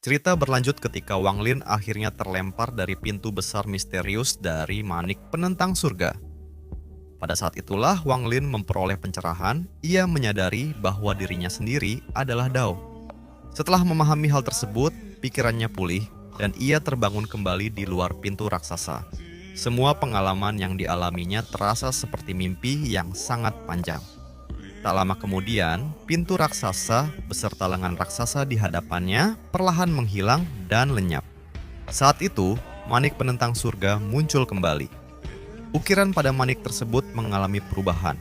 Cerita berlanjut ketika Wang Lin akhirnya terlempar dari pintu besar misterius dari manik penentang surga. Pada saat itulah Wang Lin memperoleh pencerahan, ia menyadari bahwa dirinya sendiri adalah Dao. Setelah memahami hal tersebut, pikirannya pulih dan ia terbangun kembali di luar pintu raksasa. Semua pengalaman yang dialaminya terasa seperti mimpi yang sangat panjang. Tak lama kemudian, pintu raksasa beserta lengan raksasa di hadapannya perlahan menghilang dan lenyap. Saat itu, manik penentang surga muncul kembali. Ukiran pada manik tersebut mengalami perubahan.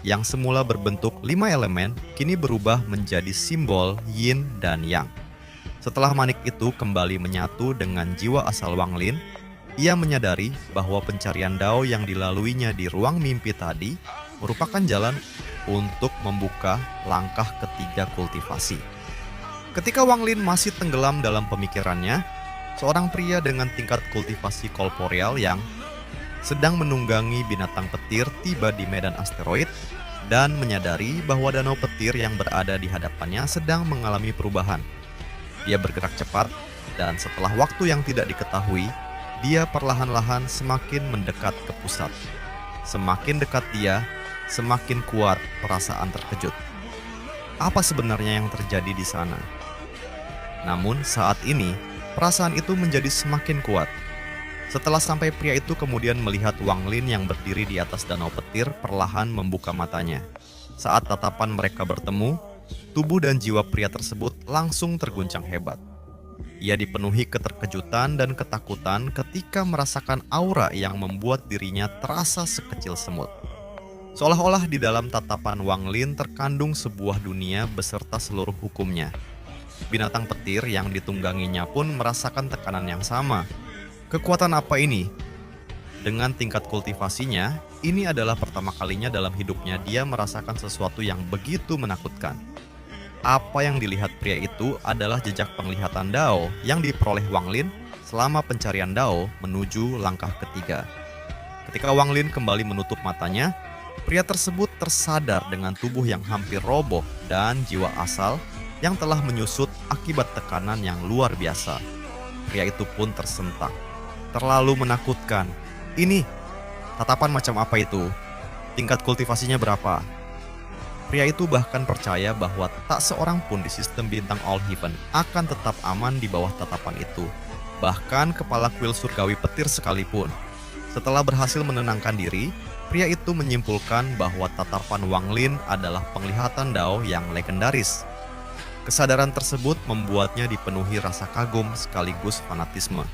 Yang semula berbentuk 5 elemen, kini berubah menjadi simbol yin dan yang. Setelah manik itu kembali menyatu dengan jiwa asal Wang Lin, ia menyadari bahwa pencarian Dao yang dilaluinya di ruang mimpi tadi merupakan jalan untuk membuka langkah ketiga kultivasi. Ketika Wang Lin masih tenggelam dalam pemikirannya, seorang pria dengan tingkat kultivasi korporeal yang sedang menunggangi binatang petir tiba di medan asteroid dan menyadari bahwa danau petir yang berada di hadapannya sedang mengalami perubahan. Dia bergerak cepat dan setelah waktu yang tidak diketahui, dia perlahan-lahan semakin mendekat ke pusat. Semakin dekat dia, semakin kuat perasaan terkejut. Apa sebenarnya yang terjadi di sana? Namun saat ini, perasaan itu menjadi semakin kuat. Setelah sampai, pria itu kemudian melihat Wang Lin yang berdiri di atas danau petir perlahan membuka matanya. Saat tatapan mereka bertemu, tubuh dan jiwa pria tersebut langsung terguncang hebat. Ia dipenuhi keterkejutan dan ketakutan ketika merasakan aura yang membuat dirinya terasa sekecil semut. Seolah-olah di dalam tatapan Wang Lin terkandung sebuah dunia beserta seluruh hukumnya. Binatang petir yang ditungganginya pun merasakan tekanan yang sama. Kekuatan apa ini? Dengan tingkat kultivasinya, ini adalah pertama kalinya dalam hidupnya dia merasakan sesuatu yang begitu menakutkan. Apa yang dilihat pria itu adalah jejak penglihatan Dao yang diperoleh Wang Lin selama pencarian Dao menuju langkah ketiga. Ketika Wang Lin kembali menutup matanya, pria tersebut tersadar dengan tubuh yang hampir roboh dan jiwa asal yang telah menyusut akibat tekanan yang luar biasa. Pria itu pun tersentak. Terlalu menakutkan. Ini, tatapan macam apa itu? Tingkat kultivasinya berapa? Pria itu bahkan percaya bahwa tak seorang pun di sistem bintang All Heaven akan tetap aman di bawah tatapan itu. Bahkan kepala kuil surgawi petir sekalipun. Setelah berhasil menenangkan diri, pria itu menyimpulkan bahwa tatapan Wang Lin adalah penglihatan Dao yang legendaris. Kesadaran tersebut membuatnya dipenuhi rasa kagum sekaligus fanatisme.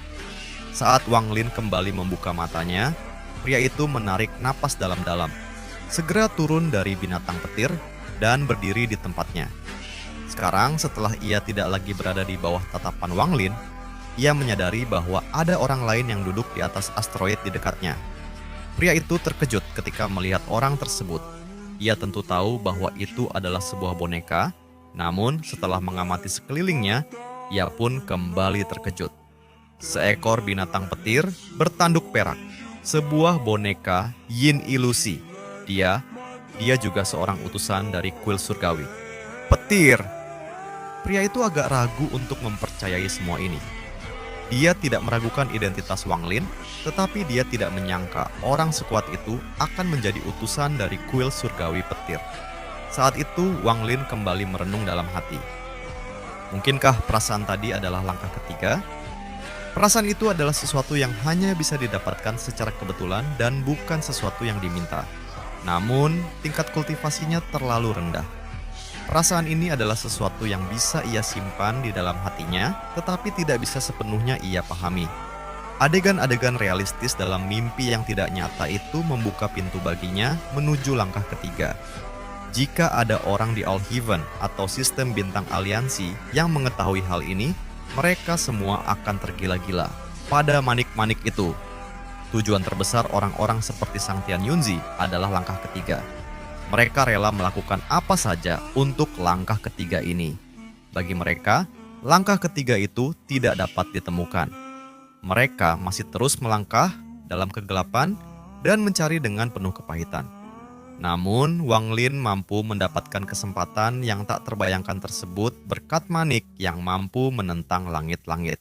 Saat Wang Lin kembali membuka matanya, pria itu menarik napas dalam-dalam, segera turun dari binatang petir dan berdiri di tempatnya. Sekarang setelah ia tidak lagi berada di bawah tatapan Wang Lin, ia menyadari bahwa ada orang lain yang duduk di atas asteroid di dekatnya. Pria itu terkejut ketika melihat orang tersebut. Ia tentu tahu bahwa itu adalah sebuah boneka, namun setelah mengamati sekelilingnya, ia pun kembali terkejut. Seekor binatang petir bertanduk perak, sebuah boneka yin ilusi. Dia juga seorang utusan dari kuil surgawi. Petir! Pria itu agak ragu untuk mempercayai semua ini. Dia tidak meragukan identitas Wang Lin, tetapi dia tidak menyangka orang sekuat itu akan menjadi utusan dari kuil surgawi petir. Saat itu Wang Lin kembali merenung dalam hati. Mungkinkah perasaan tadi adalah langkah ketiga? Perasaan itu adalah sesuatu yang hanya bisa didapatkan secara kebetulan dan bukan sesuatu yang diminta. Namun, tingkat kultivasinya terlalu rendah. Perasaan ini adalah sesuatu yang bisa ia simpan di dalam hatinya, tetapi tidak bisa sepenuhnya ia pahami. Adegan-adegan realistis dalam mimpi yang tidak nyata itu membuka pintu baginya menuju langkah ketiga. Jika ada orang di All Heaven atau sistem bintang aliansi yang mengetahui hal ini, mereka semua akan tergila-gila pada manik-manik itu. Tujuan terbesar orang-orang seperti Sang Tian Yunzi adalah langkah ketiga. Mereka rela melakukan apa saja untuk langkah ketiga ini. Bagi mereka, langkah ketiga itu tidak dapat ditemukan. Mereka masih terus melangkah dalam kegelapan dan mencari dengan penuh kepahitan. Namun, Wang Lin mampu mendapatkan kesempatan yang tak terbayangkan tersebut berkat Manik yang mampu menentang langit-langit.